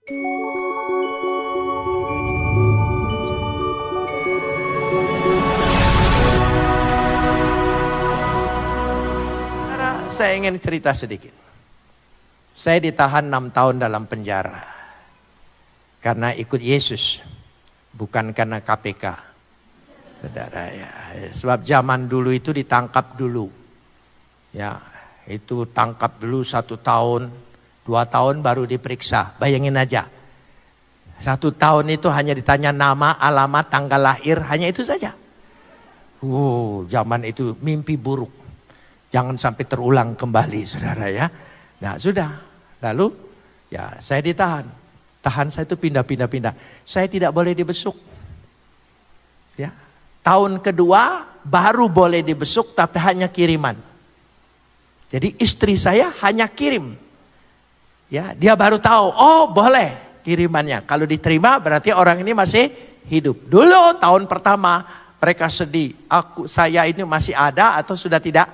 Saya ingin cerita sedikit. Saya ditahan 6 tahun dalam penjara karena ikut Yesus, bukan karena KPK. Saudara ya, sebab zaman dulu itu ditangkap dulu. Ya, itu tangkap dulu 1 tahun, 2 tahun baru diperiksa. Bayangin aja. 1 tahun itu hanya ditanya nama, alamat, tanggal lahir, hanya itu saja. Zaman itu mimpi buruk. Jangan sampai terulang kembali, saudara ya. Nah sudah, lalu ya saya ditahan. Tahan saya itu pindah. Saya tidak boleh dibesuk. Ya, tahun kedua baru boleh dibesuk tapi hanya kiriman. Jadi istri saya hanya kirim. Ya, dia baru tahu, oh boleh kirimannya. Kalau diterima berarti orang ini masih hidup. Dulu tahun pertama mereka sedih. Saya ini masih ada atau sudah tidak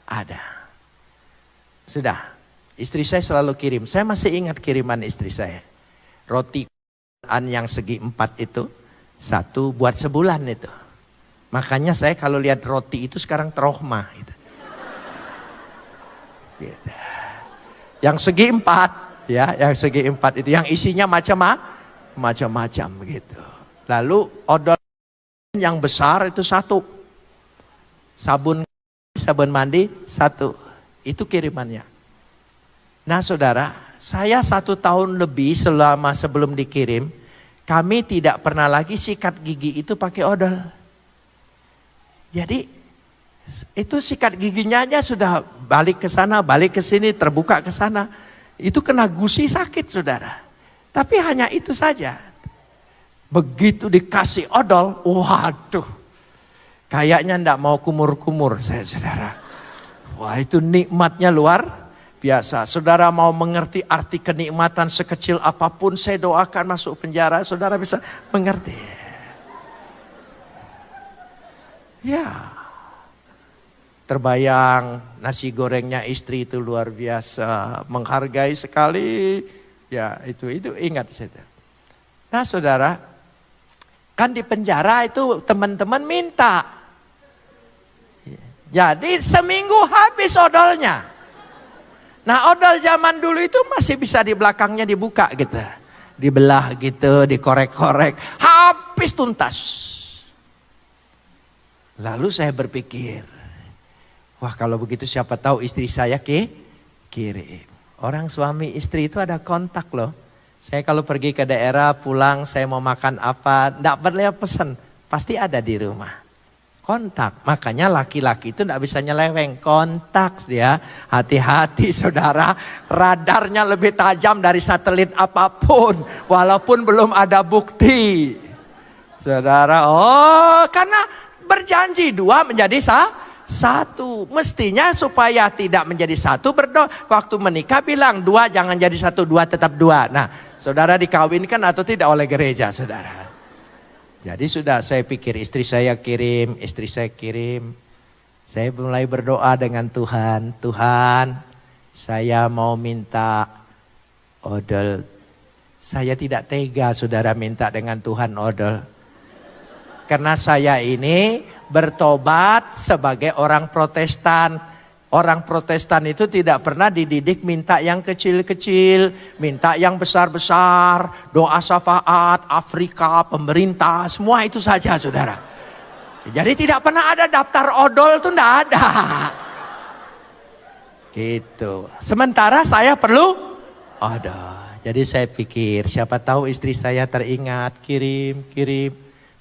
ada. Sudah, istri saya selalu kirim. Saya masih ingat kiriman istri saya. Roti yang segi 4 itu, 1 buat sebulan itu. Makanya saya kalau lihat roti itu sekarang trauma. Gitu. Yang segi 4, ya, yang segi 4 itu, yang isinya macam-macam begitu. Lalu odol yang besar itu 1. Sabun mandi 1. Itu kirimannya. Nah saudara, saya 1 tahun lebih sebelum dikirim, kami tidak pernah lagi sikat gigi itu pakai odol. Jadi itu sikat giginya aja sudah balik ke sana, balik ke sini, terbuka ke sana. Itu kena gusi sakit saudara. Tapi hanya itu saja. Begitu dikasih odol, waduh. Kayaknya enggak mau kumur-kumur saya saudara. Wah itu nikmatnya luar biasa. Saudara mau mengerti arti kenikmatan sekecil apapun, saya doakan masuk penjara. Saudara bisa mengerti. Ya. Terbayang nasi gorengnya istri itu luar biasa. Menghargai sekali. Ya itu ingat saya. Nah saudara, kan di penjara itu teman-teman minta. Jadi seminggu habis odolnya. Nah odol zaman dulu itu masih bisa di belakangnya dibuka gitu. Dibelah gitu, dikorek-korek. Habis tuntas. Lalu saya berpikir. Wah kalau begitu siapa tahu istri saya kirim. Orang suami istri itu ada kontak loh. Saya kalau pergi ke daerah pulang saya mau makan apa. Enggak boleh pesan. Pasti ada di rumah. Kontak, makanya laki-laki itu tidak bisa nyeleweng, kontak dia, hati-hati saudara, radarnya lebih tajam dari satelit apapun, walaupun belum ada bukti. Saudara, karena berjanji 2 menjadi 1, mestinya supaya tidak menjadi 1 berdoa, waktu menikah bilang 2 jangan jadi 1, 2 tetap 2. Nah, saudara dikawinkan atau tidak oleh gereja saudara. Jadi sudah saya pikir istri saya kirim. Saya mulai berdoa dengan Tuhan. Tuhan saya mau minta odol. Saya tidak tega saudara minta dengan Tuhan odol. Karena saya ini bertobat sebagai orang Protestan. Orang Protestan itu tidak pernah dididik minta yang kecil-kecil, minta yang besar-besar, doa syafaat, Afrika, pemerintah, semua itu saja saudara. Jadi tidak pernah ada daftar odol itu enggak ada. Gitu. Sementara saya perlu odol. Jadi saya pikir siapa tahu istri saya teringat kirim.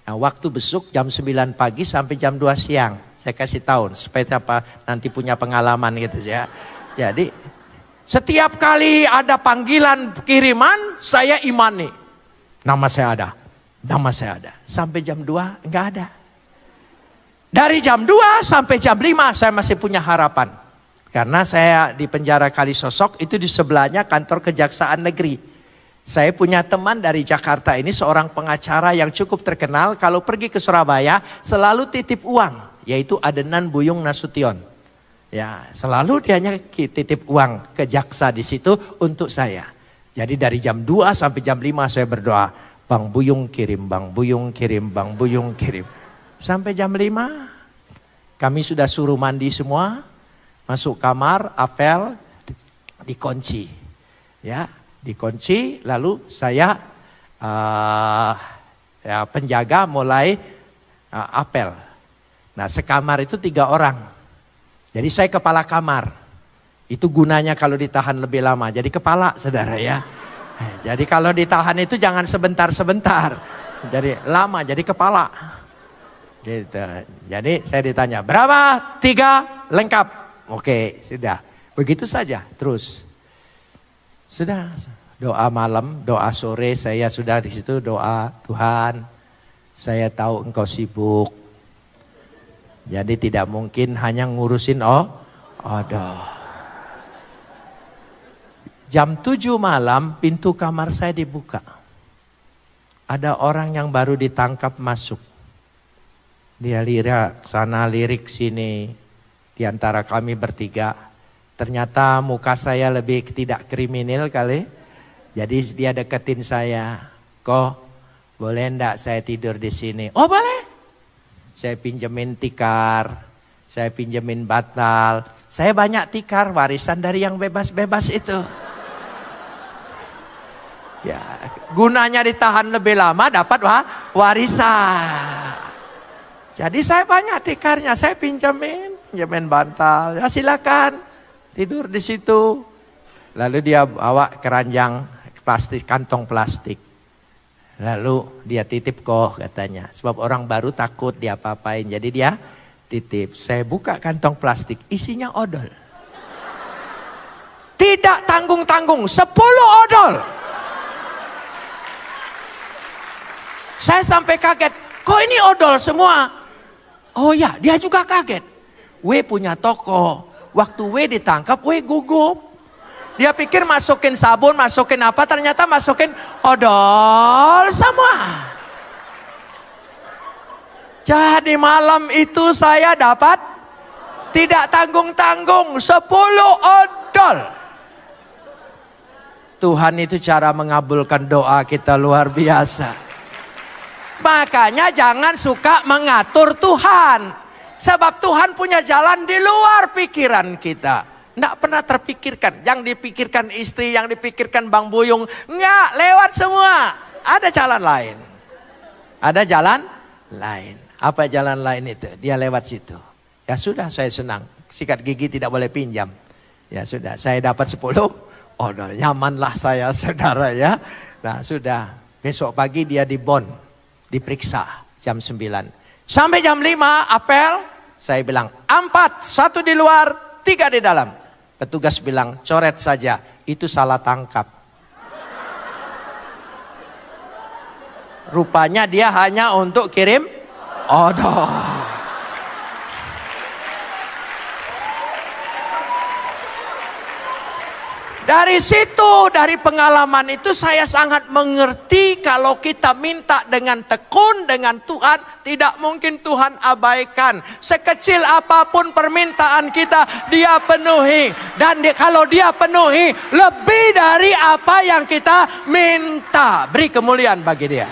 Nah waktu besuk jam 9 pagi sampai jam 2 siang. Saya kasih tahu supaya siapa nanti punya pengalaman gitu ya. Jadi setiap kali ada panggilan kiriman saya imani. Nama saya ada. Sampai jam 2 enggak ada. Dari jam 2 sampai jam 5 saya masih punya harapan. Karena saya di penjara Kalisosok itu di sebelahnya kantor Kejaksaan Negeri. Saya punya teman dari Jakarta ini seorang pengacara yang cukup terkenal. Kalau pergi ke Surabaya selalu titip uang. Yaitu Adenan Buyung Nasution. Ya, selalu dia titip uang ke jaksa di situ untuk saya. Jadi dari jam 2 sampai jam 5 saya berdoa. Bang Buyung kirim, Bang Buyung kirim, Bang Buyung kirim. Sampai jam 5 kami sudah suruh mandi semua. Masuk kamar, apel, dikunci. Ya, dikunci lalu saya penjaga mulai apel. Nah sekamar itu 3 orang. Jadi saya kepala kamar. Itu gunanya kalau ditahan lebih lama. Jadi kepala saudara ya. Jadi kalau ditahan itu jangan sebentar-sebentar. Jadi lama jadi kepala. Gitu. Jadi saya ditanya berapa? 3 lengkap. Oke sudah. Begitu saja terus. Sudah doa malam, doa sore saya sudah di situ doa Tuhan. Saya tahu engkau sibuk. Jadi tidak mungkin hanya ngurusin odol. Jam 7 malam pintu kamar saya dibuka. Ada orang yang baru ditangkap masuk. Dia lirik sana lirik sini. Di antara kami bertiga. Ternyata muka saya lebih tidak kriminal kali. Jadi dia deketin saya. Kok boleh enggak saya tidur di sini? Oh boleh. Saya pinjemin tikar. Saya pinjemin batal. Saya banyak tikar warisan dari yang bebas-bebas itu. Ya, gunanya ditahan lebih lama dapat warisan. Jadi saya banyak tikarnya, saya pinjamin bantal. Ya silakan tidur di situ. Lalu dia bawa keranjang plastik, kantong plastik. Lalu dia titip kok katanya. Sebab orang baru takut dia apa-apain. Jadi dia titip. Saya buka kantong plastik, isinya odol. Tidak tanggung-tanggung, 10 odol. Saya sampai kaget, kok ini odol semua? Oh ya, dia juga kaget. W punya toko, waktu W ditangkap, W gugup. Dia pikir masukin sabun, masukin apa, ternyata masukin odol semua. Jadi malam itu saya dapat tidak tanggung-tanggung 10 odol. Tuhan itu cara mengabulkan doa kita luar biasa. Makanya jangan suka mengatur Tuhan. Sebab Tuhan punya jalan di luar pikiran kita. Nggak pernah terpikirkan. Yang dipikirkan istri, yang dipikirkan Bang Buyung. Nggak, lewat semua. Ada jalan lain. Ada jalan lain. Apa jalan lain itu? Dia lewat situ. Ya sudah, saya senang. Sikat gigi tidak boleh pinjam. Ya sudah, saya dapat 10. Oh, nyamanlah saya saudara ya. Nah sudah, besok pagi dia di Bon. Diperiksa jam 9. Sampai jam 5 apel. Saya bilang 4, 1 di luar, 3 di dalam. Petugas bilang coret saja. Itu salah tangkap. Rupanya dia hanya untuk kirim odol. Dari situ, dari pengalaman itu saya sangat mengerti kalau kita minta dengan tekun dengan Tuhan, tidak mungkin Tuhan abaikan. Sekecil apapun permintaan kita, dia penuhi. Dan kalau dia penuhi, lebih dari apa yang kita minta. Beri kemuliaan bagi dia.